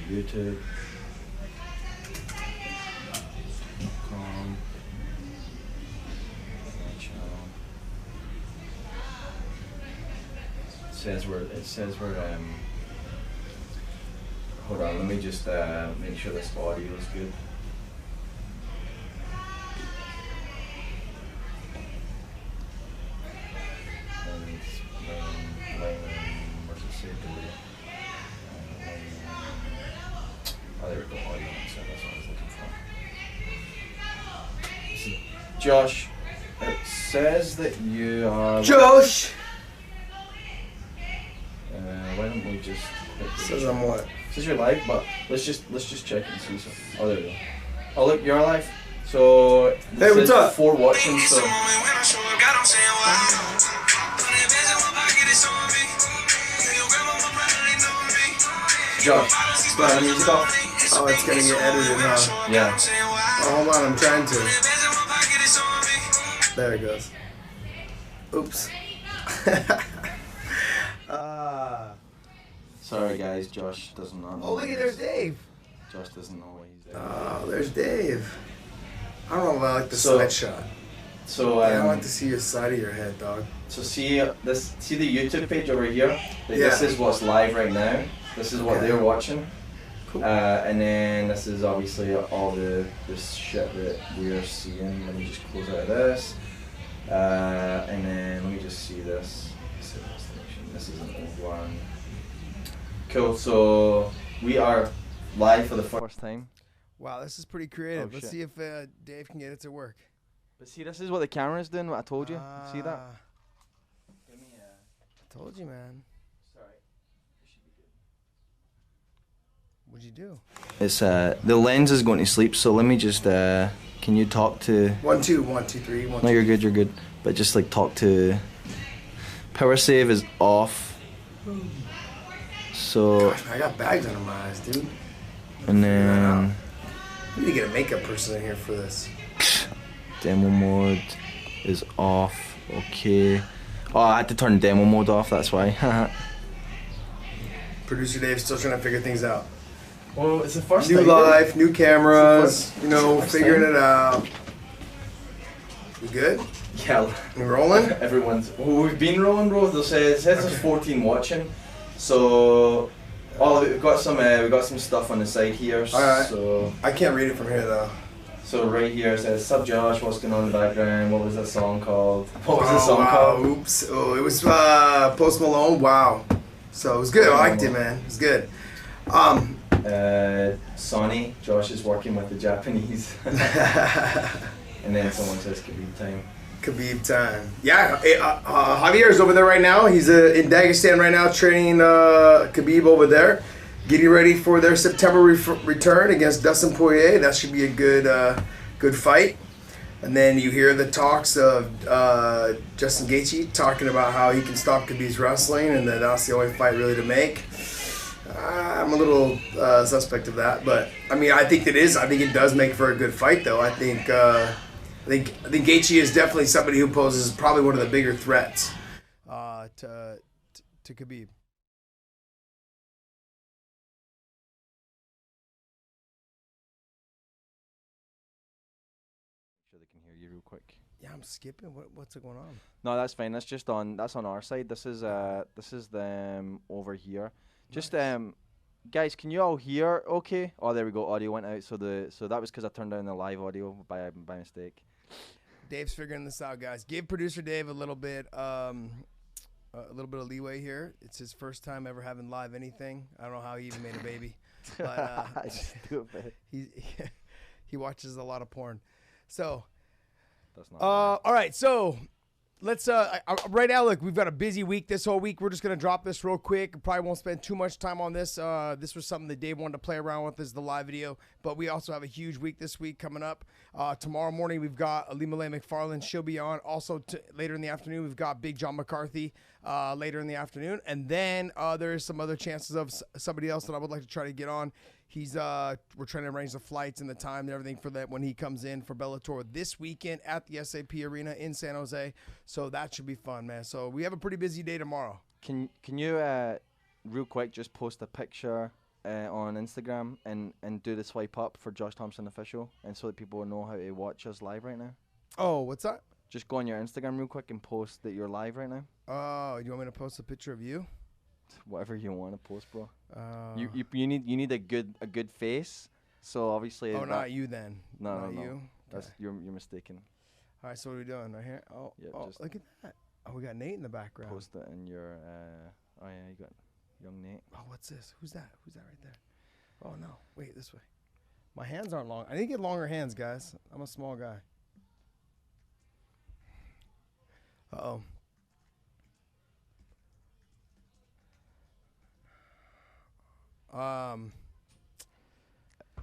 YouTube. It says we're hold on, let me just make sure this audio is good. Where's it say delete? Oh, there we go, audio. So that's what I was looking for. Josh, it says that you are... Josh! Why don't we just... Says I'm what? Says you're live, but let's just check and see something. Oh, there we go. Oh, look, you're live. So... Hey, what's up? 4 watching, so... Josh, turn the music off. Oh, it's gonna get edited, huh? Yeah. Oh, hold on, I'm trying to. There it goes. Oops. Sorry guys, Josh doesn't know. Oh, look at there's Dave. Josh doesn't know why he's there. Oh, there's Dave. I don't know if I like the side shot. So I want to see your side of your head, dog. So see this. See the YouTube page over here. Like, this is what's live right now. This is what they're watching. Cool. And then this is obviously all this shit that we're seeing. Let me just close out of this. And then let me just see this. This is an old one. Cool. So we are live for the first time. Wow, this is pretty creative. Oh, Let's see if Dave can get it to work. But see, this is what the camera's doing. What I told you. See that? Give me I told you, man. Sorry. This should be good. What'd you do? It's the lens is going to sleep, so let me just can you talk to 1 2 1 2 3 1 No, you're good, but just like talk to power save is off. So Gosh, I got bags under my eyes, dude. and then We need to get a makeup person in here for this. demo mode is off. Okay. Oh, I had to turn demo mode off, that's why. Producer Dave's still trying to figure things out. Well, it's the first New time. life, new cameras, It's you know, first figuring time. it out. You good? Yeah. You rolling? Everyone's. Well, we've been rolling, bro. It says there's 14 watching. So, we've got some stuff on the side here. Alright. So, I can't read it from here though. so right here it says, "Sub Josh, what's going on in the background? What was that song called? What was the Oh, song wow. called? Oops. Oh, it was Post Malone. Wow. So it was good. I liked it, man. It was good. Sonny, Josh is working with the Japanese. And then someone says Khabib time. Khabib time. Yeah, Javier's over there right now. He's in Dagestan right now training Khabib over there. Getting ready for their September return against Dustin Poirier. That should be a good fight. And then you hear the talks of Justin Gaethje talking about how he can stop Khabib's wrestling and that that's the only fight really to make. I'm a little suspect of that, but I mean, I think it does make for a good fight, though. I think Gaethje is definitely somebody who poses probably one of the bigger threats to Khabib. Sure they can hear you real quick. Yeah, I'm skipping. What's going on? No, that's fine. That's on our side. This is them over here. Just guys, can you all hear okay? Oh, there we go. Audio went out. So that was because I turned down the live audio by mistake. Dave's figuring this out, guys. Give producer Dave a little bit of leeway here. It's his first time ever having live anything. I don't know how he even made a baby, but he watches a lot of porn. So That's not all right, so let's right now, look, we've got a busy week this whole week. We're just gonna drop this real quick. Probably won't spend too much time on this. This was something that Dave wanted to play around with, is the live video, but we also have a huge week this week coming up. Tomorrow morning we've got Alimale McFarland. She'll be on. Also later in the afternoon we've got Big John McCarthy later in the afternoon, and then there's some other chances of somebody else that I would like to try to get on. We're trying to arrange the flights and the time and everything for that when he comes in for Bellator this weekend at the SAP Arena in San Jose. So that should be fun, man. So we have a pretty busy day tomorrow. Can you real quick just post a picture on Instagram and do the swipe up for Josh Thomson official, and so that people will know how to watch us live right now. Oh, what's that? Just go on your Instagram real quick and post that you're live right now. Oh, you want me to post a picture of you? Whatever you want to post, bro. You need a good face. So obviously. Oh, not you then. No, not no. You. That's you're mistaken. All right, so what are we doing right here? Oh, look at that. Oh, we got Nate in the background. Post it in your. Oh yeah, you got young Nate. Oh, what's this? Who's that? Who's that right there? Oh no, wait, this way. My hands aren't long. I need to get longer hands, guys. I'm a small guy. Uh-oh.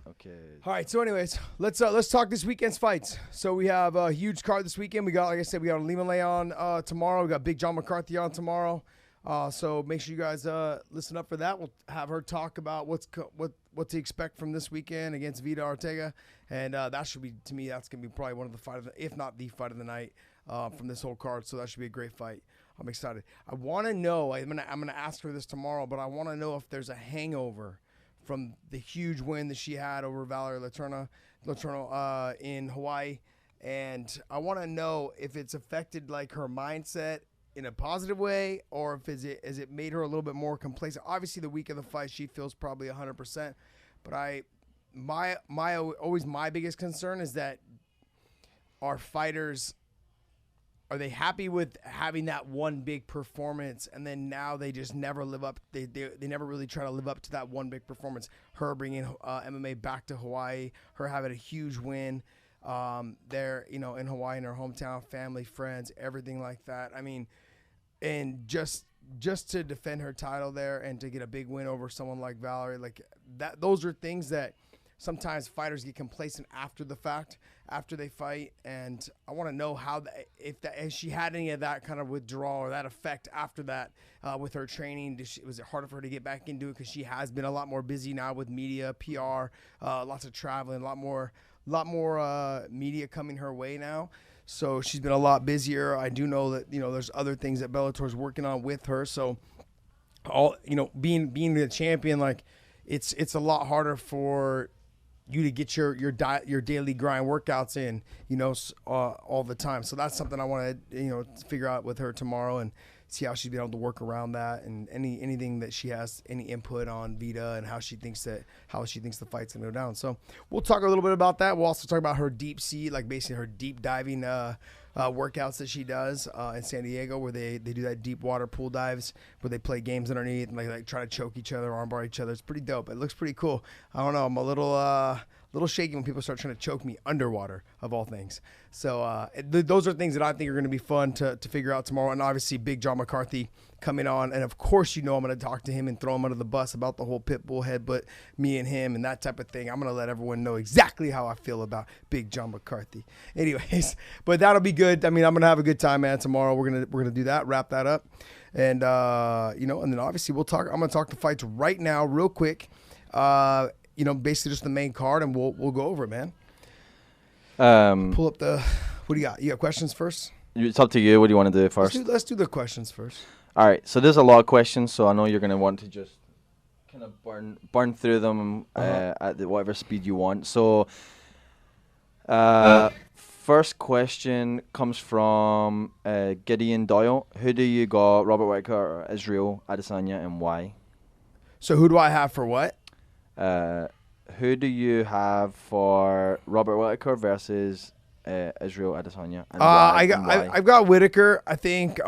Okay. All right. So, anyways, let's talk this weekend's fights. So we have a huge card this weekend. We got, like I said, we got Lima Lay on tomorrow. We got Big John McCarthy on tomorrow. So make sure you guys listen up for that. We'll have her talk about what to expect from this weekend against Vida Ortega, and that should be, to me, that's gonna be probably one of the fight of the, if not the fight of the night from this whole card. So that should be a great fight. I'm excited. I want to know. I'm gonna ask her this tomorrow, but I want to know if there's a hangover from the huge win that she had over Valerie Letourneau in Hawaii, and I want to know if it's affected like her mindset in a positive way, or if is it made her a little bit more complacent. Obviously, the week of the fight, she feels probably 100%. But my biggest concern is that our fighters, are they happy with having that one big performance, and then now they just never live up? They never really try to live up to that one big performance. Her bringing MMA back to Hawaii, her having a huge win there, in Hawaii, in her hometown, family, friends, everything like that. I mean, and just to defend her title there and to get a big win over someone like Valerie, like that, those are things that sometimes fighters get complacent after the fact, after they fight. And I want to know if she had any of that kind of withdrawal or that effect after that with her training. Was it harder for her to get back into it because she has been a lot more busy now with media, PR, lots of traveling, a lot more media coming her way now. So she's been a lot busier. I do know that, there's other things that Bellator's working on with her. So being the champion, like it's a lot harder for you to get your daily grind workouts in, all the time. So that's something I want to, figure out with her tomorrow and see how she's been able to work around that, and anything that she has any input on Vida and how she thinks the fight's gonna go down. So we'll talk a little bit about that. We'll also talk about her deep sea, like basically her deep diving workouts that she does in San Diego, where they do that deep water pool dives where they play games underneath and like try to choke each other, armbar each other. It's pretty dope. It looks pretty cool. I don't know. I'm a little shaky when people start trying to choke me underwater, of all things. So those are things that I think are going to be fun to figure out tomorrow. And obviously Big John McCarthy coming on. And of course, I'm going to talk to him and throw him under the bus about the whole Pitbull headbutt, me and him and that type of thing. I'm going to let everyone know exactly how I feel about Big John McCarthy. Anyways, but that'll be good. I mean, I'm going to have a good time, man. Tomorrow we're going to do that, wrap that up. And, and then obviously I'm going to talk the fights right now real quick. Basically just the main card, and we'll go over it, man. Pull up what do you got? You got questions first? It's up to you. What do you want to do first? Let's do the questions first. All right. So there's a lot of questions, so I know you're going to want to just kind of burn through them at whatever speed you want. So first question comes from Gideon Doyle. Who do you got, Robert Whitaker or Israel Adesanya, and why? So who do I have for what? Who do you have for Robert Whitaker versus Israel Adesanya? And I've got Whitaker. I think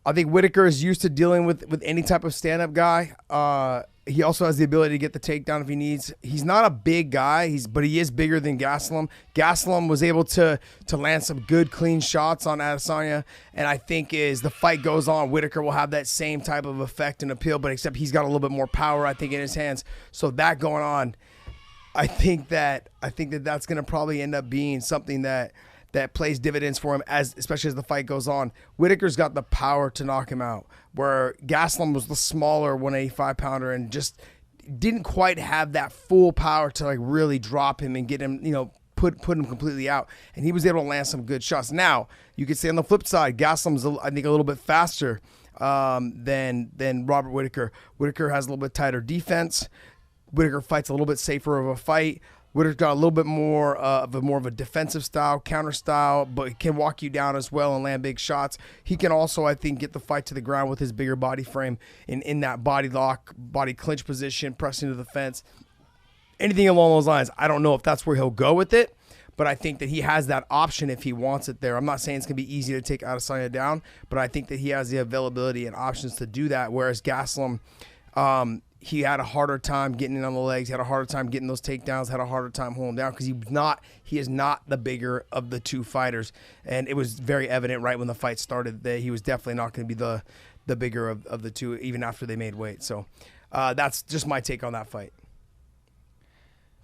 Whitaker is used to dealing with any type of stand-up guy. He also has the ability to get the takedown if he needs. He's not a big guy, but he is bigger than Gastelum. Gastelum was able to land some good, clean shots on Adesanya, and I think as the fight goes on, Whitaker will have that same type of effect and appeal, but except he's got a little bit more power, I think, in his hands. So that going on, I think that's going to probably end up being something that plays dividends for him, especially as the fight goes on. Whitaker's got the power to knock him out, where Gastelum was the smaller 185-pounder and just didn't quite have that full power to like really drop him and get him, put him completely out. And he was able to land some good shots. Now, you could say on the flip side, Gastelum's, I think, a little bit faster than Robert Whittaker. Whittaker has a little bit tighter defense. Whittaker fights a little bit safer of a fight. Whittaker's got a little bit more of a defensive style, counter style, but he can walk you down as well and land big shots. He can also, I think, get the fight to the ground with his bigger body frame in that body lock, body clinch position, pressing to the fence. Anything along those lines. I don't know if that's where he'll go with it, but I think that he has that option if he wants it there. I'm not saying it's going to be easy to take Adesanya down, but I think that he has the availability and options to do that, whereas Gastelum, he had a harder time getting in on the legs, had a harder time getting those takedowns, had a harder time holding down because he is not the bigger of the two fighters. And it was very evident right when the fight started that he was definitely not going to be the bigger of the two, even after they made weight. So that's just my take on that fight.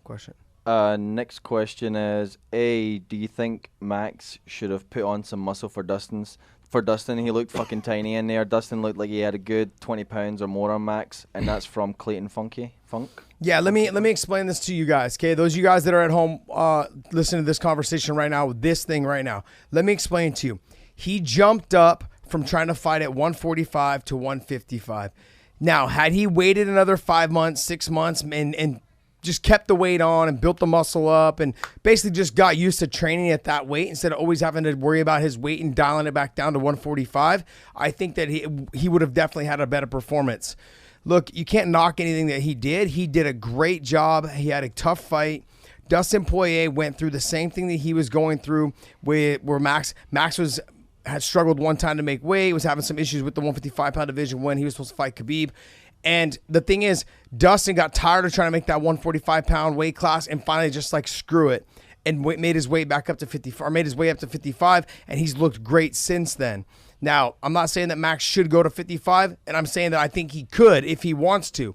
Question. Next question is, do you think Max should have put on some muscle for Dustin? For Dustin, he looked fucking tiny in there. Dustin looked like he had a good 20 pounds or more on Max, and that's from Clayton Funk. Yeah, let me explain this to you guys, okay? Those of you guys that are at home listening to this conversation right now with this thing right now, let me explain to you. He jumped up from trying to fight at 145 to 155. Now, had he waited another 5 months, 6 months, and just kept the weight on and built the muscle up and basically just got used to training at that weight instead of always having to worry about his weight and dialing it back down to 145, I think that he would have definitely had a better performance. Look, you can't knock anything that he did. He did a great job. He had a tough fight. Dustin Poirier went through the same thing that he was going through where Max had struggled one time to make weight, was having some issues with the 155-pound division when he was supposed to fight Khabib. And the thing is, Dustin got tired of trying to make that 145-pound weight class and finally just like screw it and made his way back up to 55, or made his way up to 55, and he's looked great since then. Now, I'm not saying that Max should go to 55, and I'm saying that I think he could if he wants to.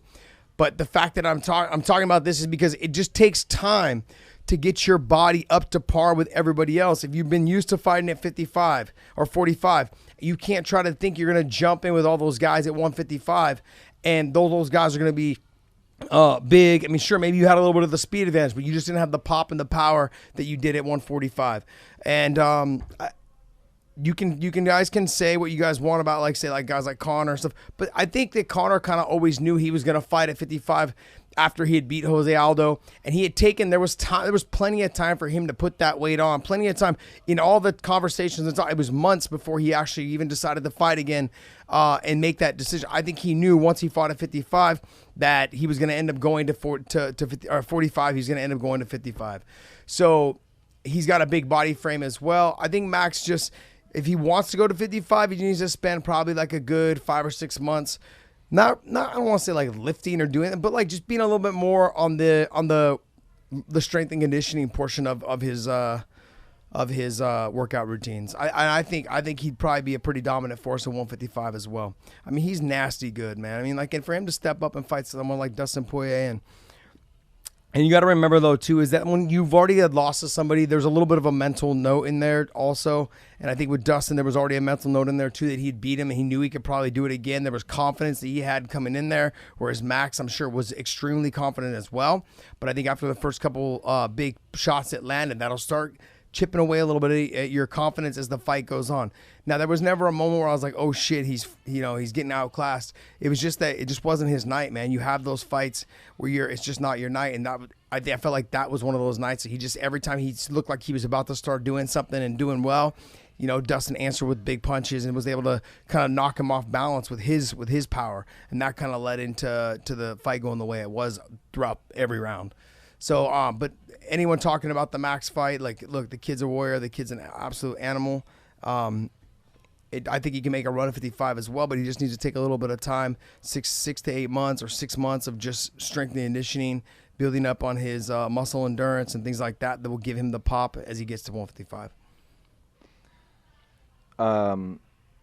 But the fact that I'm talking about this is because it just takes time to get your body up to par with everybody else. If you've been used to fighting at 55 or 45, you can't try to think you're going to jump in with all those guys at 155. And those guys are going to be big. I mean, sure, maybe you had a little bit of the speed advantage, but you just didn't have the pop and the power that you did at 145. And you guys can say what you guys want about, like, say, like guys like Conor and stuff. But I think that Conor kind of always knew he was going to fight at 55 after he had beat Jose Aldo, and he had taken, there was plenty of time for him to put that weight on, plenty of time in all the conversations. It was months before he actually even decided to fight again and make that decision. I think he knew once he fought at 55 that he was going to end up going to 50, or 45. He's going to end up going to 55. So he's got a big body frame as well. I think Max just, if he wants to go to 55, he needs to spend probably like a good 5 or 6 months. Not I don't want to say like lifting or doing it, but like just being a little bit more on the strength and conditioning portion of his workout routines. I think he'd probably be a pretty dominant force at 155 as well. I mean, he's nasty good, man. I mean, like, and for him to step up and fight someone like Dustin Poirier, and you got to remember, though, too, is that when you've already had lost to somebody, there's a little bit of a mental note in there also. And I think with Dustin, there was already a mental note in there, too, that he'd beat him and he knew he could probably do it again. There was confidence that he had coming in there, whereas Max, I'm sure, was extremely confident as well. But I think after the first couple big shots that landed, that'll start chipping away a little bit at your confidence as the fight goes on. Now, there was never a moment where I was like, oh shit, he's getting outclassed. It was just that it just wasn't his night, man. You have those fights where it's just not your night, and I felt like that was one of those nights that he just, every time he looked like he was about to start doing something and doing well, Dustin answered with big punches and was able to kind of knock him off balance with his power, and that kind of led into the fight going the way it was throughout every round. So, but anyone talking about the Max fight, like, look, the kid's a warrior. The kid's an absolute animal. I think he can make a run at 55 as well, but he just needs to take a little bit of time, 6 to 8 months or 6 months of just strength and conditioning, building up on his muscle endurance and things like that will give him the pop as he gets to 155.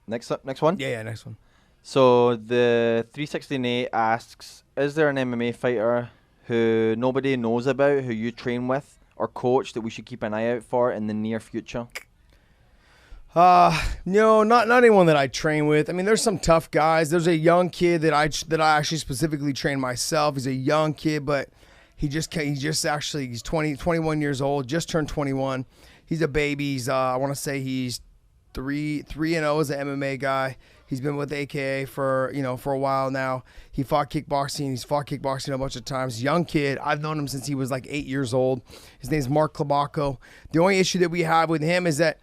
Next one? Yeah, next one. So the 316A asks, is there an MMA fighter who nobody knows about, who you train with or coach, that we should keep an eye out for in the near future? No, not anyone that I train with. I mean, there's some tough guys. There's a young kid that I actually specifically train myself. He's a young kid, but he's 21 years old, just turned 21. He's a baby. I want to say he's 3-0 as an MMA guy. He's been with AKA for a while now. He fought kickboxing. He's fought kickboxing a bunch of times. Young kid. I've known him since he was like 8 years old. His name's Mark Cabaco. The only issue that we have with him is that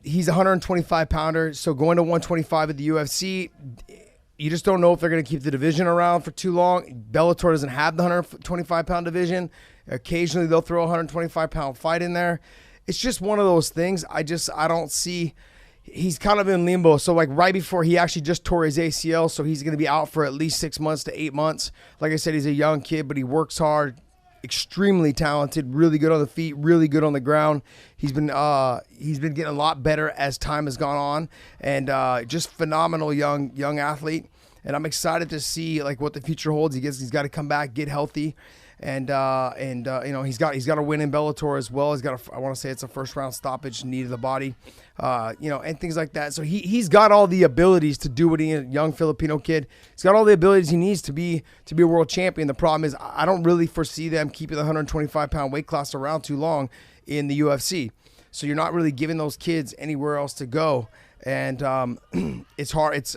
he's a 125 pounder. So going to 125 at the UFC, you just don't know if they're going to keep the division around for too long. Bellator doesn't have the 125 pound division. Occasionally they'll throw a 125 pound fight in there. It's just one of those things. I don't see. He's kind of in limbo. So like right before, he actually just tore his ACL, so he's going to be out for at least 6 months to 8 months. Like I said, he's a young kid, but he works hard, extremely talented, really good on the feet, really good on the ground. He's been getting a lot better as time has gone on, and just phenomenal young athlete. And I'm excited to see like what the future holds. He's got to come back, get healthy. And he's got to win in Bellator as well. I want to say it's a first round stoppage, knee to the body, and things like that. So he's got all the abilities to do what he is, young Filipino kid. He's got all the abilities he needs to be a world champion. The problem is I don't really foresee them keeping the 125 pound weight class around too long in the UFC. So you're not really giving those kids anywhere else to go. And it's hard.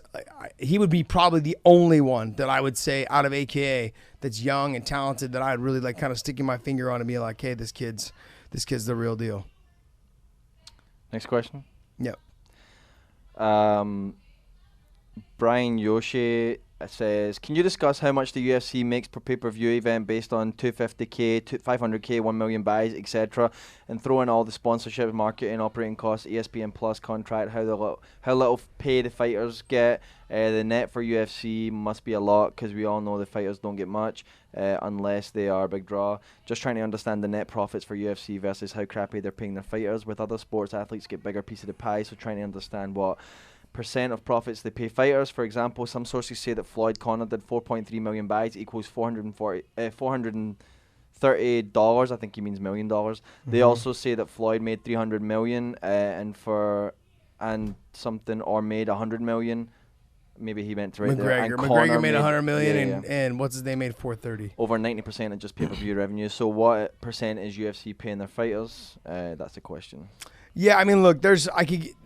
He would be probably the only one that I would say out of AKA that's young and talented that I'd really like kind of sticking my finger on and be like, hey, this kid's the real deal. Next question. Yep. Brian Yoshi says, can you discuss how much the UFC makes per pay-per-view event based on 250K, 500K, 1 million buys, etc., and throw in all the sponsorship, marketing, operating costs, ESPN Plus contract, how little pay the fighters get? The net for UFC must be a lot because we all know the fighters don't get much unless they are a big draw. Just trying to understand the net profits for UFC versus how crappy they're paying their fighters. With other sports, athletes get bigger piece of the pie, so trying to understand what percent of profits they pay fighters. For example, some sources say that Floyd Conor did 4.3 million buys equals $430. I think he means $1 million. They also say that Floyd made 300 million and made 100 million. Maybe he meant to write there. McGregor made 100 million and what's his name made 430. Over 90% of just pay-per-view revenue. So what percent is UFC paying their fighters? That's the question. Yeah, I mean, look, there's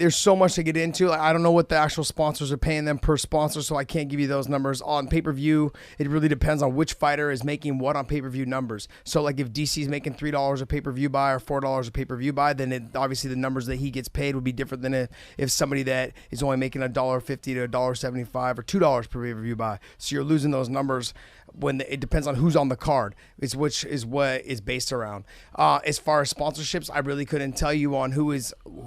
so much to get into. I don't know what the actual sponsors are paying them per sponsor, so I can't give you those numbers. On pay-per-view, it really depends on which fighter is making what on pay-per-view numbers. So, like, if DC is making $3 a pay-per-view buy or $4 a pay-per-view buy, then obviously the numbers that he gets paid would be different than if somebody that is only making $1.50 to $1.75 or $2 per pay-per-view buy. So you're losing those numbers when it depends on who's on the card, which is what is based around. As far as sponsorships, I really couldn't tell you on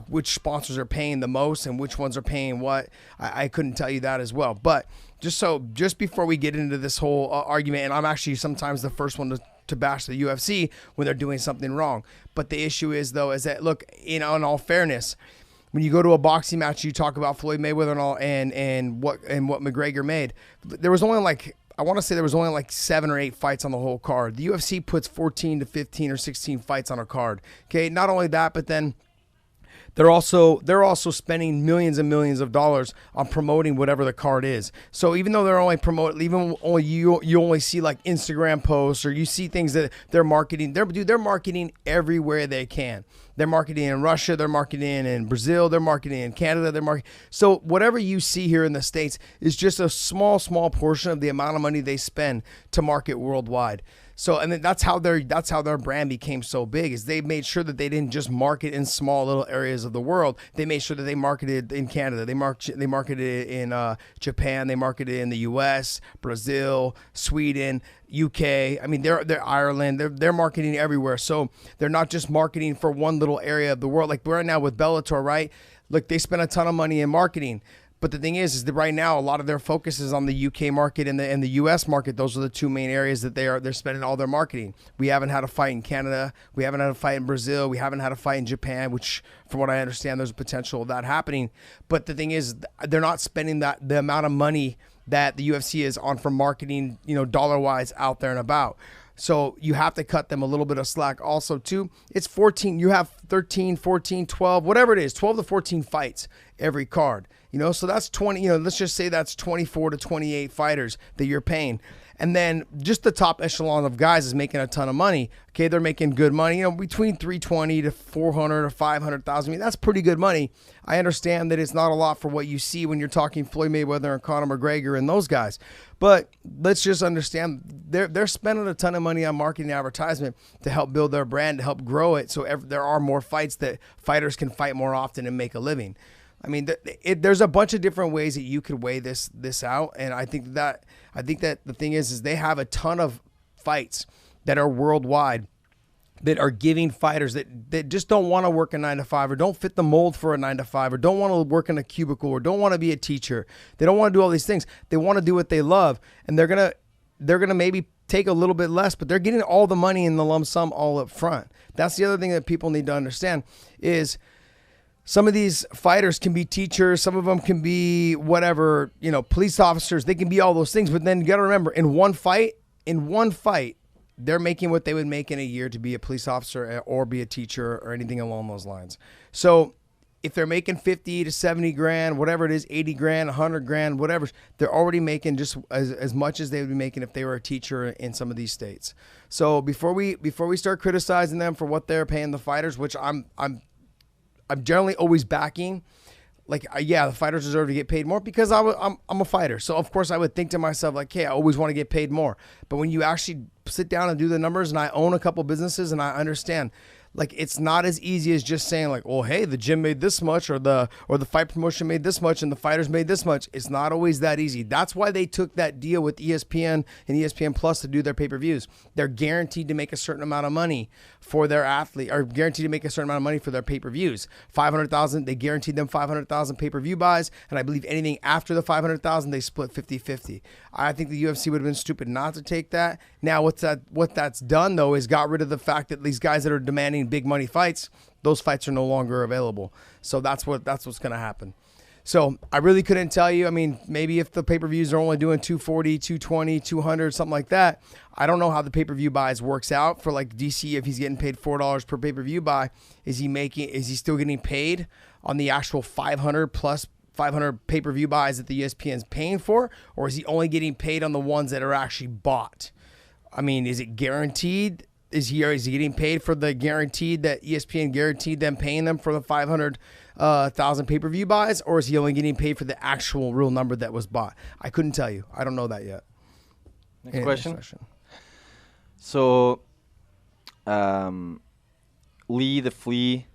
which sponsors are paying the most and which ones are paying what. I couldn't tell you that as well. But just before we get into this whole argument, and I'm actually sometimes the first one to bash the UFC when they're doing something wrong. But the issue is that look, in all fairness, when you go to a boxing match, you talk about Floyd Mayweather and what McGregor made. There was only I want to say there was only like 7 or 8 fights on the whole card. The UFC puts 14 to 15 or 16 fights on a card. Okay, not only that, but then they're also spending millions and millions of dollars on promoting whatever the card is. So even though they're only you only see like Instagram posts or you see things that they're marketing. They're marketing everywhere they can. They're marketing in Russia. They're marketing in Brazil. They're marketing in Canada. So whatever you see here in the States is just a small portion of the amount of money they spend to market worldwide. So, and then that's how their brand became so big, is they made sure that they didn't just market in small little areas of the world. They made sure that they marketed in Canada. They marketed in Japan. They marketed in the U.S., Brazil, Sweden, UK. I mean, they're Ireland. They're marketing everywhere. So they're not just marketing for one little area of the world. Like right now with Bellator, right? Look, they spend a ton of money in marketing. But the thing is that right now a lot of their focus is on the UK market and the US market. Those are the two main areas that they're spending all their marketing. We haven't had a fight in Canada. We haven't had a fight in Brazil. We haven't had a fight in Japan, which, from what I understand, there's a potential of that happening. But the thing is, they're not spending the amount of money that the UFC is on for marketing, dollar-wise out there and about. So you have to cut them a little bit of slack also too. It's 14, you have 13, 14, 12, whatever it is, 12 to 14 fights every card. You know, so that's 20, you know, let's just say that's 24 to 28 fighters that you're paying. And then just the top echelon of guys is making a ton of money. Okay, they're making good money, you know, between 320 to 400 or 500,000. I mean, that's pretty good money. I understand that it's not a lot for what you see when you're talking Floyd Mayweather and Conor McGregor and those guys. But let's just understand they're spending a ton of money on marketing and advertisement to help build their brand, to help grow it, so there are more fights that fighters can fight more often and make a living. I mean, there's a bunch of different ways that you could weigh this out, and I think that the thing is they have a ton of fights that are worldwide that are giving fighters that just don't want to work a 9-to-5 or don't fit the mold for a 9-to-5 or don't want to work in a cubicle or don't want to be a teacher. They don't want to do all these things. They want to do what they love, and they're gonna maybe take a little bit less, but they're getting all the money in the lump sum all up front. That's the other thing that people need to understand is some of these fighters can be teachers. Some of them can be whatever, you know, police officers. They can be all those things. But then you got to remember, in one fight, they're making what they would make in a year to be a police officer or be a teacher or anything along those lines. So if they're making 50 to 70 grand, whatever it is, 80 grand, 100 grand, whatever, they're already making just as much as they would be making if they were a teacher in some of these states. So before we start criticizing them for what they're paying the fighters, which I'm generally always backing, like, yeah, the fighters deserve to get paid more because I'm a fighter. So, of course, I would think to myself, like, hey, I always want to get paid more. But when you actually sit down and do the numbers, and I own a couple businesses and I understand, like, it's not as easy as just saying, like, oh, hey, the gym made this much or the fight promotion made this much and the fighters made this much. It's not always that easy. That's why they took that deal with ESPN and ESPN Plus to do their pay-per-views. They're guaranteed to make a certain amount of money for their athlete, or guaranteed to make a certain amount of money for their pay-per-views. 500,000, they guaranteed them 500,000 pay-per-view buys, and I believe anything after the 500,000, they split 50-50. I think the UFC would have been stupid not to take that. Now, what that's done, though, is got rid of the fact that these guys that are demanding big money fights, those fights are no longer available. So that's what's going to happen. So I really couldn't tell you. I mean, maybe if the pay-per-views are only doing 240, 220, 200, something like that, I don't know how the pay-per-view buys works out for, like, DC. If he's getting paid $4 per pay-per-view buy, is he still getting paid on the actual 500 plus 500 pay-per-view buys that the ESPN's paying for, or is he only getting paid on the ones that are actually bought? I mean, is it guaranteed? Is he getting paid for the guaranteed that ESPN guaranteed them paying them for the 500,000 pay-per-view buys, or is he only getting paid for the actual real number that was bought? I couldn't tell you. I don't know that yet. Next question. So, Lee the Flea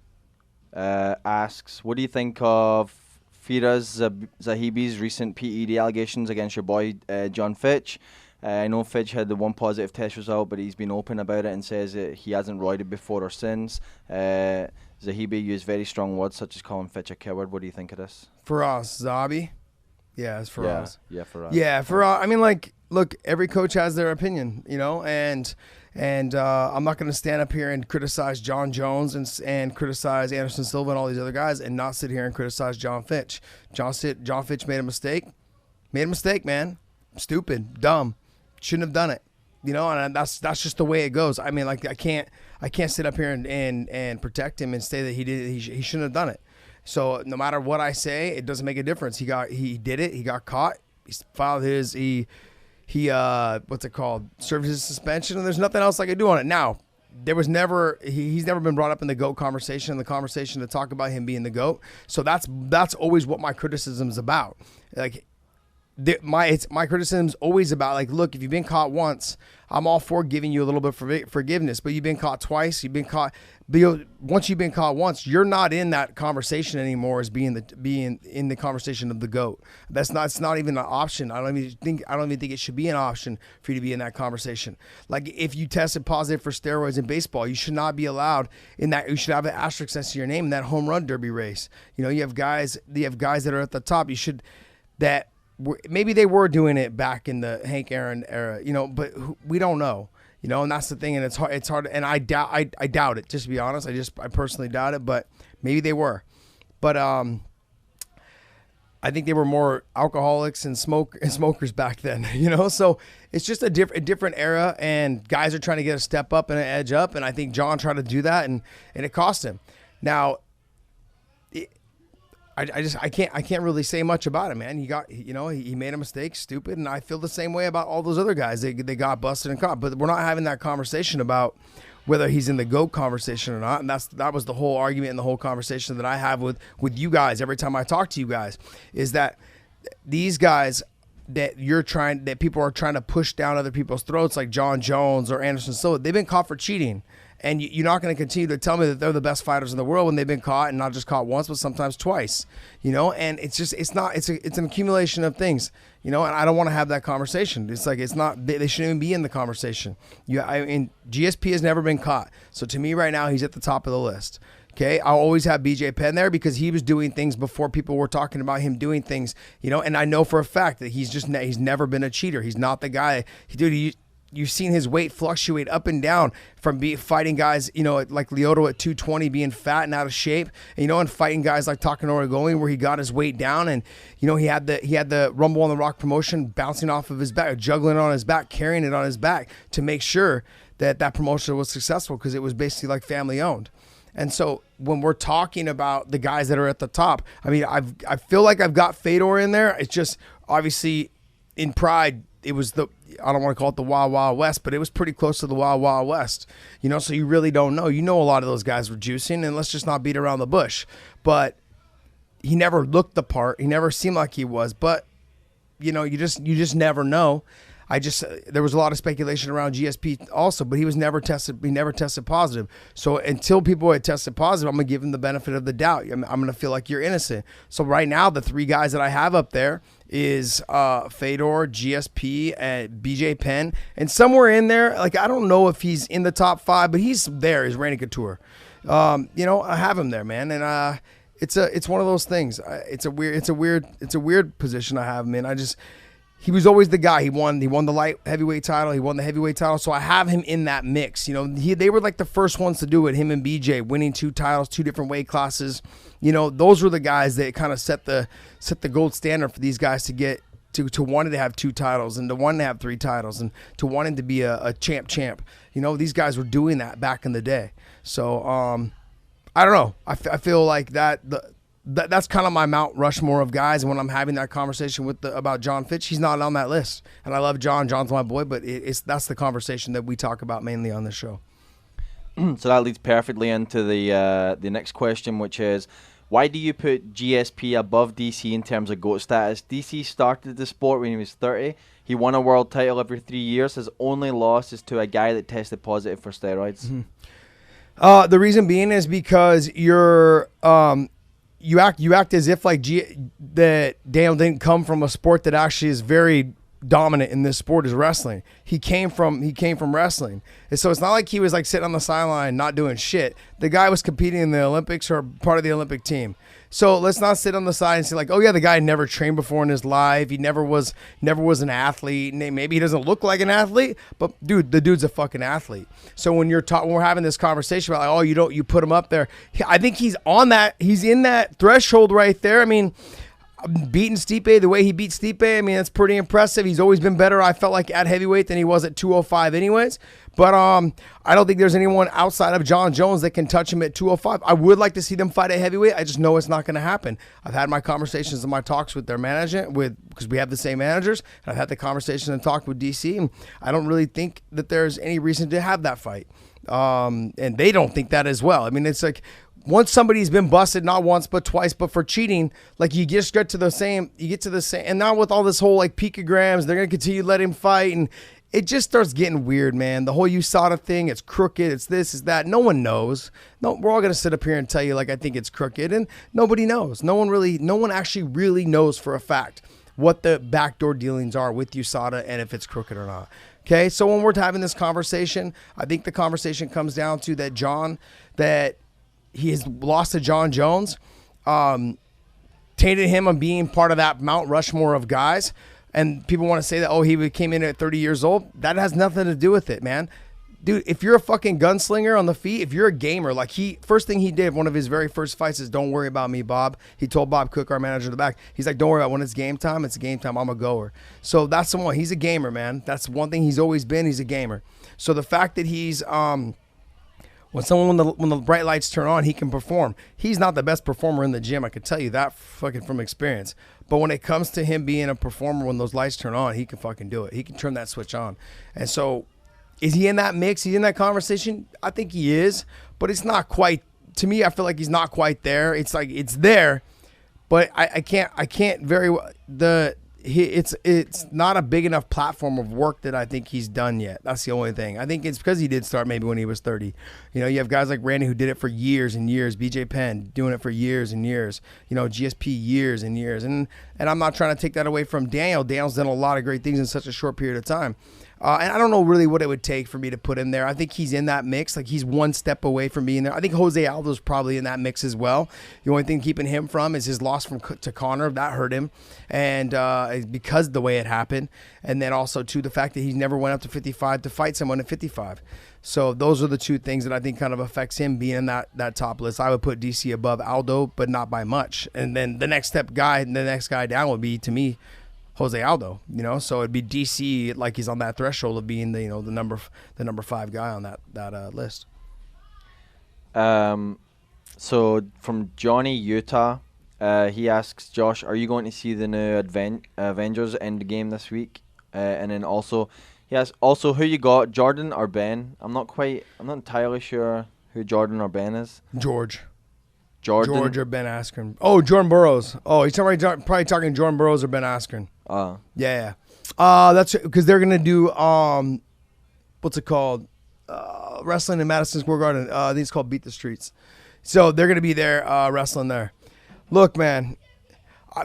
asks, what do you think of Firas Zahibi's recent PED allegations against your boy John Fitch? I know Fitch had the one positive test result, but he's been open about it and says that he hasn't roided before or since. Zahibi used very strong words such as calling Fitch a coward. What do you think of this? Firas Zahabi? Yeah, it's Firas. Yeah, Firas. Yeah, Firas. I mean, like, look, every coach has their opinion, you know, and I'm not going to stand up here and criticize John Jones and criticize Anderson Silva and all these other guys and not sit here and criticize John Fitch. John Fitch made a mistake. Made a mistake, man. Stupid, dumb. Shouldn't have done it, you know, and that's just the way it goes. I mean, like, I can't sit up here and protect him and say that he shouldn't have done it. So no matter what I say, it doesn't make a difference. He did it. He got caught. He filed his what's it called? Served his suspension, and there's nothing else I could do on it. Now, there was never he's never been brought up in the GOAT conversation, to talk about him being the GOAT. So that's always what my criticism is about. Like, my criticism's always about, like, look, if you've been caught once, I'm all for giving you a little bit of forgiveness, but you've been caught twice. Once you've been caught once, you're not in that conversation anymore as being in the conversation of the GOAT. It's not even an option. I don't even think it should be an option for you to be in that conversation. Like, if you tested positive for steroids in baseball, you should not be allowed in that. You should have an asterisk next to your name in that home run derby race. You know, you have guys that are at the top. Maybe they were doing it back in the Hank Aaron era, you know, but we don't know, you know, and that's the thing, and it's hard, and I doubt it, just to be honest. I personally doubt it, but maybe they were, but I think they were more alcoholics and smokers back then, you know. So it's just a different era, and guys are trying to get a step up and an edge up, and I think John tried to do that, and it cost him. Now, I can't really say much about it, man. He made a mistake, stupid, and I feel the same way about all those other guys. They got busted and caught, but we're not having that conversation about whether he's in the GOAT conversation or not. And that was the whole argument and the whole conversation that I have with you guys every time I talk to you guys, is that these guys that people are trying to push down other people's throats, like John Jones or Anderson Silva, they've been caught for cheating. And you're not going to continue to tell me that they're the best fighters in the world when they've been caught, and not just caught once, but sometimes twice, and it's an accumulation of things, and I don't want to have that conversation. It's like, they shouldn't even be in the conversation. GSP has never been caught. So to me right now, he's at the top of the list. Okay, I'll always have BJ Penn there because he was doing things before people were talking about him doing things, and I know for a fact that he's never been a cheater. He's not the guy. You've seen his weight fluctuate up and down from fighting guys, like Lyoto at 220 being fat and out of shape, and fighting guys like Takanori Gomi where he got his weight down, and he had the Rumble on the Rock promotion bouncing off of his back, juggling on his back, carrying it on his back to make sure that promotion was successful because it was basically like family owned. And so when we're talking about the guys that are at the top, I feel like I've got Fedor in there. It's just obviously in Pride, it was I don't want to call it the Wild Wild West, but it was pretty close to the Wild Wild West, so you really don't know. A lot of those guys were juicing, and let's just not beat around the bush. But he never looked the part. He never seemed like he was, but you just never know. There was a lot of speculation around GSP also, but he never tested positive. So until people had tested positive, I'm going to give him the benefit of the doubt. I'm going to feel like you're innocent. So right now, the three guys that I have up there is Fedor, GSP, and BJ Penn. And somewhere in there, like, I don't know if he's in the top 5, but he's there. He's Randy Couture. I have him there, man. And it's one of those things. It's a weird position I have him in. He was always the guy. He won the light heavyweight title. He won the heavyweight title. So I have him in that mix. They were like the first ones to do it. Him and BJ winning 2 titles, 2 different weight classes. Those were the guys that kind of set the gold standard for these guys to get to wanting to have 2 titles and to wanting to have 3 titles and to wanting to be a champ. These guys were doing that back in the day. So I don't know. I feel like that's kind of my Mount Rushmore of guys. And when I'm having that conversation about John Fitch, he's not on that list. And I love John. John's my boy, but that's the conversation that we talk about mainly on this show. So that leads perfectly into the next question, which is, why do you put GSP above DC in terms of GOAT status? DC started the sport when he was 30. He won a world title every 3 years. His only loss is to a guy that tested positive for steroids. Mm-hmm. The reason being is because you're you act as if like that Daniel didn't come from a sport that actually is very dominant in this sport, is wrestling. He came from wrestling. And so it's not like he was like sitting on the sideline not doing shit. The guy was competing in the Olympics or part of the Olympic team. So let's not sit on the side and say like, oh yeah, the guy never trained before in his life. He never was an athlete. Maybe he doesn't look like an athlete, but dude, the dude's a fucking athlete. So when we're having this conversation about like, oh, you put him up there. I think he's in that threshold right there. I mean, beating Stipe the way he beat Stipe, that's pretty impressive. He's always been better, I felt like, at heavyweight than he was at 205 anyways. But I don't think there's anyone outside of John Jones that can touch him at 205. I would like to see them fight at heavyweight. I just know it's not going to happen. I've had my conversations and my talks with their management, because we have the same managers. And I've had the conversation and talked with DC, and I don't really think that there's any reason to have that fight. And they don't think that as well. It's like, once somebody's been busted, not once but twice, but for cheating, like you get to the same, and now with all this whole like picograms, they're gonna continue to let him fight, and it just starts getting weird, man. The whole USADA thing, it's crooked, it's this, it's that. No one knows. No, we're all gonna sit up here and tell you like I think it's crooked, and nobody knows. No one actually really knows for a fact what the backdoor dealings are with USADA and if it's crooked or not. Okay, so when we're having this conversation, I think the conversation comes down to that he has lost to John Jones, tainted him on being part of that Mount Rushmore of guys. And people want to say that, oh, he came in at 30 years old. That has nothing to do with it, man. Dude, if you're a fucking gunslinger on the feet, if you're a gamer, like first thing he did, one of his very first fights is, don't worry about me, Bob. He told Bob Cook, our manager in the back, he's like, don't worry about when it's game time. It's game time. I'm a goer. So that's the one. He's a gamer, man. That's one thing he's always been. He's a gamer. So the fact that he's When the bright lights turn on, he can perform. He's not the best performer in the gym. I can tell you that fucking from experience. But when it comes to him being a performer, when those lights turn on, he can fucking do it. He can turn that switch on. And so, is he in that mix? He's in that conversation? I think he is, but it's not quite. To me, I feel like he's not quite there. It's like it's there, but I can't very well. It's not a big enough platform of work that I think he's done yet. That's the only thing. I think it's because he did start maybe when he was 30. You know, you have guys like Randy who did it for years and years. BJ Penn doing it for years and years. You know, GSP years and years. And I'm not trying to take that away from Daniel. Daniel's done a lot of great things in such a short period of time. And I don't know really what it would take for me to put him there. I think he's in that mix. Like, he's one step away from being there. I think Jose Aldo's probably in that mix as well. The only thing keeping him from is his loss to Conor. That hurt him, and because of the way it happened. And then also, too, the fact that he never went up to 55 to fight someone at 55. So those are the two things that I think kind of affects him being in that top list. I would put DC above Aldo, but not by much. And then the next guy down would be, to me, Jose Aldo, you know, so it'd be DC like he's on that threshold of being the number 5 guy on that list. So from Johnny Utah, he asks Josh, are you going to see the new Avengers Endgame this week? And then also he asks who you got, Jordan or Ben? I'm not entirely sure who Jordan or Ben is. George Jordan or Ben Askren. Oh, Jordan Burroughs. Oh, he's probably talking Jordan Burroughs or Ben Askren. Yeah. That's because they're gonna do what's it called? Wrestling in Madison Square Garden. I think it's called Beat the Streets. So they're gonna be there wrestling there. Look, man.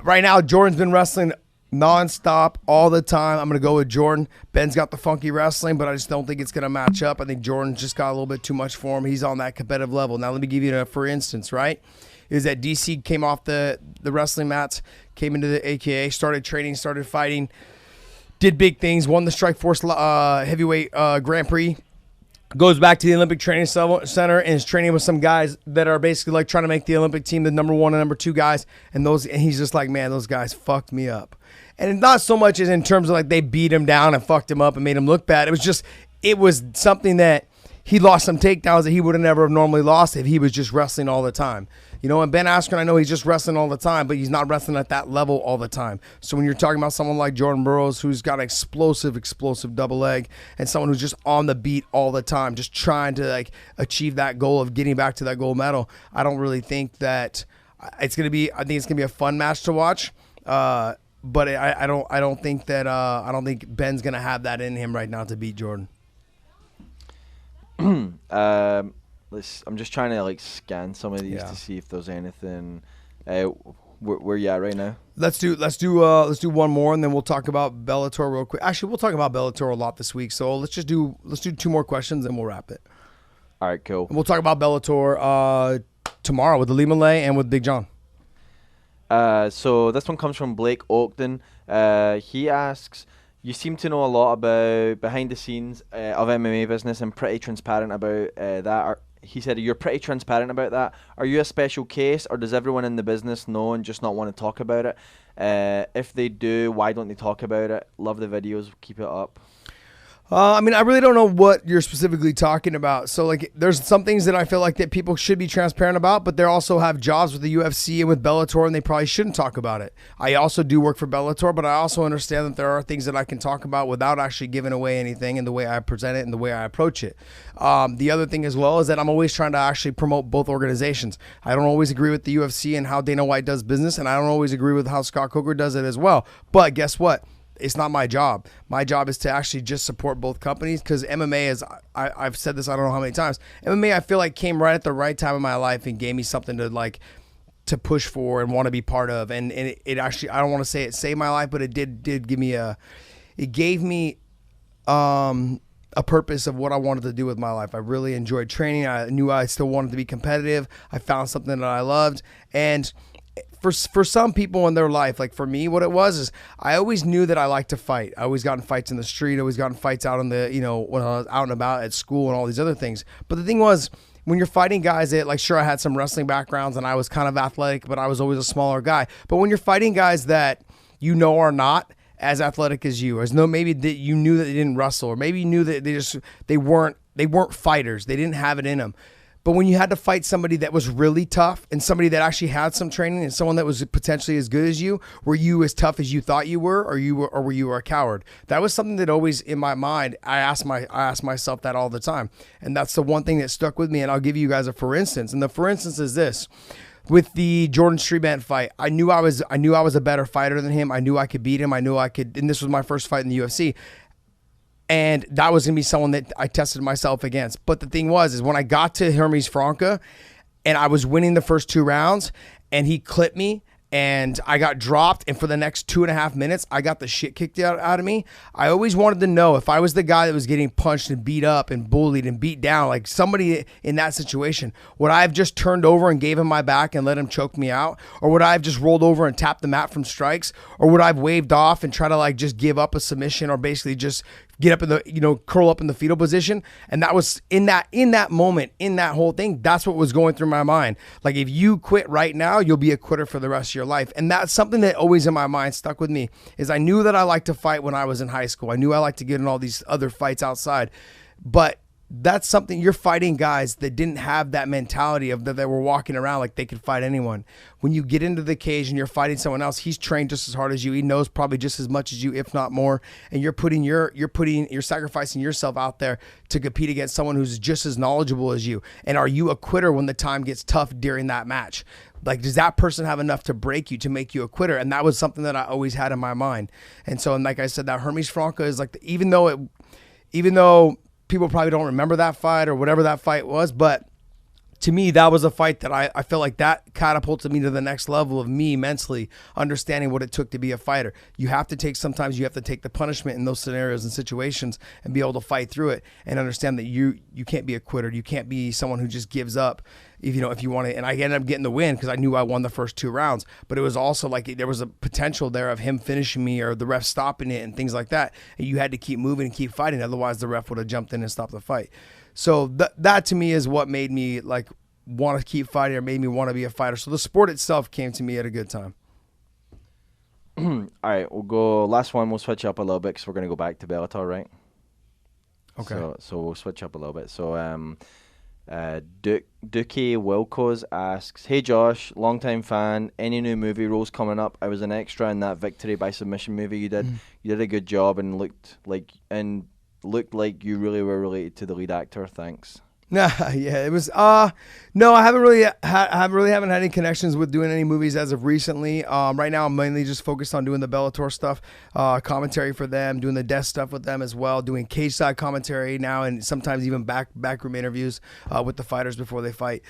Right now, Jordan's been wrestling nonstop all the time. I'm gonna go with Jordan. Ben's got the funky wrestling, but I just don't think it's gonna match up. I think Jordan just got a little bit too much for him. He's on that competitive level. Now let me give you a for instance, right? Is that DC came off the wrestling mats, came into the AKA, started training, started fighting, did big things, won the Strikeforce heavyweight Grand Prix, goes back to the Olympic Training Center and is training with some guys that are basically like trying to make the Olympic team, the number 1 and number 2 guys, and he's just like, man, those guys fucked me up. And not so much as in terms of like they beat him down and fucked him up and made him look bad. It was something that he lost some takedowns that he would have never have normally lost if he was just wrestling all the time. You know, and Ben Askren, I know he's just wrestling all the time, but he's not wrestling at that level all the time. So when you're talking about someone like Jordan Burroughs, who's got explosive double leg, and someone who's just on the beat all the time, just trying to like achieve that goal of getting back to that gold medal, I don't really think that it's gonna be. I think it's gonna be a fun match to watch. But I don't think Ben's gonna have that in him right now to beat Jordan. I'm just trying to like scan some of these to see if there's anything. Where you at right now? Let's do one more and then we'll talk about Bellator real quick. Actually, we'll talk about Bellator a lot this week, so let's do 2 more questions and we'll wrap it. All right, cool. And we'll talk about Bellator tomorrow with Ali Malay and with Big John. So this one comes from Blake Oakton. He asks, you seem to know a lot about behind the scenes of MMA business and pretty transparent about that. He said you're pretty transparent about that. Are you a special case, or does everyone in the business know and just not want to talk about it? If they do, why don't they talk about it? Love the videos. Keep it up. I mean, I really don't know what you're specifically talking about. So, like, there's some things that I feel like that people should be transparent about, but they also have jobs with the UFC and with Bellator, and they probably shouldn't talk about it. I also do work for Bellator, but I also understand that there are things that I can talk about without actually giving away anything in the way I present it and the way I approach it. The other thing as well is that I'm always trying to actually promote both organizations. I don't always agree with the UFC and how Dana White does business, and I don't always agree with how Scott Coker does it as well. But guess what? It's not my job. My job is to actually just support both companies, because MMA is, I've said this I don't know how many times, MMA I feel like came right at the right time in my life and gave me something to push for and want to be part of. And it actually, I don't want to say it saved my life, but it did give me it gave me a purpose of what I wanted to do with my life. I really enjoyed training. I knew I still wanted to be competitive. I found something that I loved. And for some people in their life, like for me, what it was is I always knew that I liked to fight. I always got in fights in the street. I always got in fights out on the, when I was out and about at school and all these other things. But the thing was, when you're fighting guys that, like, sure, I had some wrestling backgrounds and I was kind of athletic, but I was always a smaller guy. But when you're fighting guys that are not as athletic as you, maybe that you knew that they didn't wrestle, or maybe you knew that they weren't weren't fighters. They didn't have it in them. But when you had to fight somebody that was really tough and somebody that actually had some training and someone that was potentially as good as you, were you as tough as you thought you were, or were you a coward? That was something that always in my mind, I asked myself that all the time. And that's the one thing that stuck with me. And I'll give you guys a for instance. And the for instance is this. With the Jordan Streetband fight, I knew I was a better fighter than him. I knew I could beat him. I knew I could, and this was my first fight in the UFC. And that was going to be someone that I tested myself against. But the thing was when I got to Hermes Franca and I was winning the first 2 rounds and he clipped me and I got dropped, and for the next 2.5 minutes, I got the shit kicked out of me. I always wanted to know if I was the guy that was getting punched and beat up and bullied and beat down, like somebody in that situation, would I have just turned over and gave him my back and let him choke me out? Or would I have just rolled over and tapped the mat from strikes? Or would I have waved off and try to like just give up a submission, or basically just get up in the, curl up in the fetal position? And that was in that moment, in that whole thing, that's what was going through my mind. Like, if you quit right now, you'll be a quitter for the rest of your life. And that's something that always in my mind stuck with me, is I knew that I liked to fight when I was in high school. I knew I liked to get in all these other fights outside, but that's something, you're fighting guys that didn't have that mentality of that they were walking around like they could fight anyone. When you get into the cage and you're fighting someone else, he's trained just as hard as you. He knows probably just as much as you, if not more. And you're sacrificing yourself out there to compete against someone who's just as knowledgeable as you. And are you a quitter when the time gets tough during that match? Like, does that person have enough to break you, to make you a quitter? And that was something that I always had in my mind. And so, and like I said, that Hermes Franca is like, even though people probably don't remember that fight or whatever that fight was, but to me, that was a fight that I felt like that catapulted me to the next level of me mentally understanding what it took to be a fighter. Sometimes you have to take the punishment in those scenarios and situations and be able to fight through it and understand that you can't be a quitter. You can't be someone who just gives up if you want to. And I ended up getting the win because I knew I won the first 2 rounds, but it was also like there was a potential there of him finishing me or the ref stopping it and things like that. And you had to keep moving and keep fighting. Otherwise the ref would have jumped in and stopped the fight. So that to me is what made me like want to keep fighting, or made me want to be a fighter. So the sport itself came to me at a good time. All right, we'll go last one. We'll switch up a little bit because we're going to go back to Bellator, right? Okay. So we'll switch up a little bit. So Duke Wilco's asks, "Hey Josh, longtime fan. Any new movie roles coming up? I was an extra in that Victory by Submission movie you did. You did a good job and looked like you really were related to the lead actor. Thanks." Nah, yeah, it was. No, I haven't had any connections with doing any movies as of recently. Right now, I'm mainly just focused on doing the Bellator stuff, commentary for them, doing the desk stuff with them as well, doing cage side commentary now, and sometimes even backroom interviews with the fighters before they fight.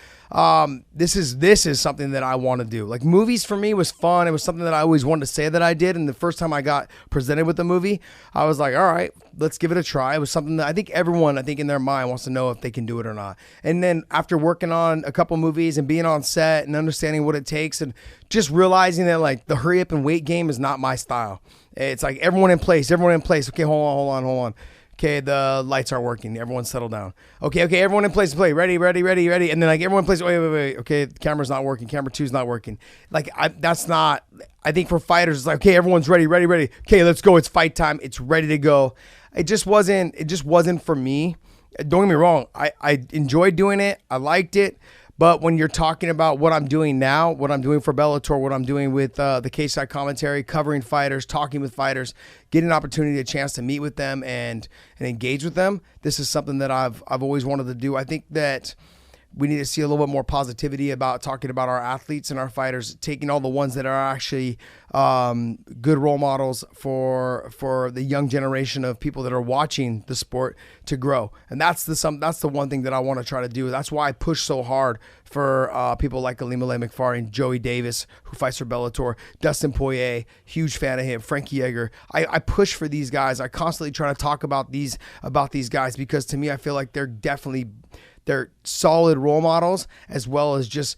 This is something that I want to do. Like, movies for me was fun. It was something that I always wanted to say that I did. And the first time I got presented with the movie, I was like, all right, let's give it a try. It was something that I think everyone, in their mind wants to know if they can do it or not. And then after working on a couple movies and being on set and understanding what it takes and just realizing that like the hurry up and wait game is not my style. It's like everyone in place. Okay, hold on. Okay, the lights aren't working. Everyone settle down. Okay, everyone in place to play. Ready. And then like everyone plays, wait. Okay, the camera's not working. Camera 2's not working. Like that's not, I think for fighters, it's like, okay, everyone's ready. Okay, let's go. It's fight time. It's ready to go. It just wasn't for me. Don't get me wrong. I enjoyed doing it. I liked it. But when you're talking about what I'm doing now, what I'm doing for Bellator, what I'm doing with the cage side commentary, covering fighters, talking with fighters, getting an opportunity, a chance to meet with them and engage with them, this is something that I've always wanted to do. I think that we need to see a little bit more positivity about talking about our athletes and our fighters, taking all the ones that are actually good role models for the young generation of people that are watching the sport to grow. And that's the one thing that I want to try to do. That's why I push so hard for people like Ilima-Lei Macfarlane, Joey Davis, who fights for Bellator, Dustin Poirier, huge fan of him, Frankie Yeager. I push for these guys. I constantly try to talk about these guys because to me, I feel like they're solid role models as well as just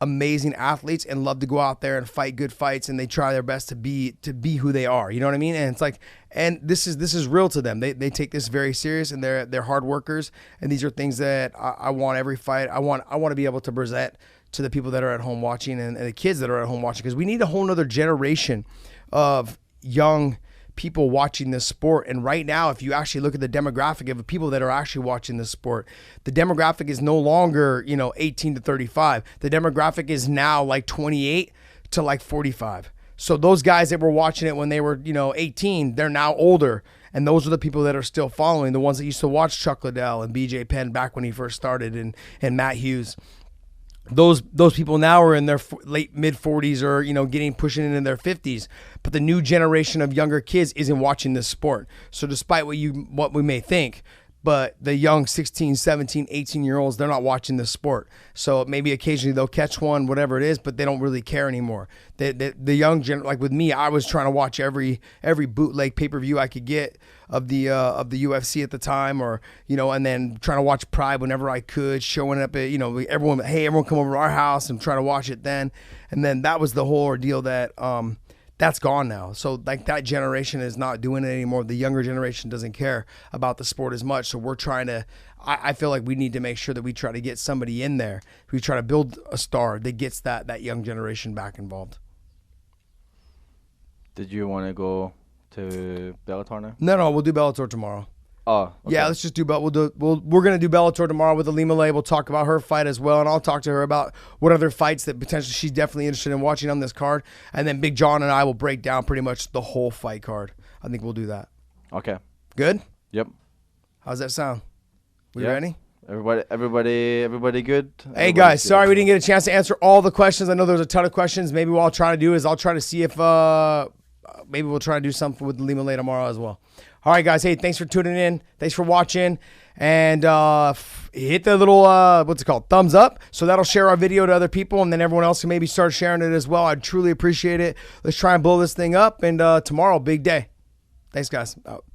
amazing athletes and love to go out there and fight good fights, and they try their best to be who they are. You know what I mean? And it's like, and this is real to them. They take this very serious, and they're hard workers, and these are things that I want every fight. I want to be able to present to the people that are at home watching and the kids that are at home watching, because we need a whole nother generation of young people watching this sport. And right now, if you actually look at the demographic of the people that are actually watching this sport, the demographic is no longer, 18 to 35. The demographic is now like 28 to like 45. So those guys that were watching it when they were, 18, they're now older. And those are the people that are still following, the ones that used to watch Chuck Liddell and BJ Penn back when he first started, and Matt Hughes. Those people now are in their late mid 40s or pushing into their 50s, but the new generation of younger kids isn't watching this sport. So despite what we may think, but the young 16, 17, 18-year-olds, they're not watching this sport. So maybe occasionally they'll catch one, whatever it is, but they don't really care anymore. The young like with me, I was trying to watch every bootleg pay-per-view I could get of the UFC at the time, or and then trying to watch Pride whenever I could, showing up at everyone come over to our house and try to watch it then. And then that was the whole ordeal that that's gone now. So like that generation is not doing it anymore. The younger generation doesn't care about the sport as much. So we're trying to, I feel like we need to make sure that we try to get somebody in there. We try to build a star that gets that young generation back involved. Did you want to go to Bellator now? No, we'll do Bellator tomorrow. Oh, okay. Yeah, let's just do we're gonna do Bellator tomorrow with Alima Lay. We'll talk about her fight as well, and I'll talk to her about what other fights that potentially she's definitely interested in watching on this card. And then Big John and I will break down pretty much the whole fight card. I think we'll do that. Okay. Good? Yep. How's that sound? We ready? Everybody good? Hey guys, sorry we didn't get a chance to answer all the questions. I know there's a ton of questions. Maybe what I'll try to do is I'll try to see if maybe we'll try to do something with Alima Lay tomorrow as well. All right, guys. Hey, thanks for tuning in. Thanks for watching. And hit the little, thumbs up. So that'll share our video to other people, and then everyone else can maybe start sharing it as well. I'd truly appreciate it. Let's try and blow this thing up. And tomorrow, big day. Thanks, guys. Out.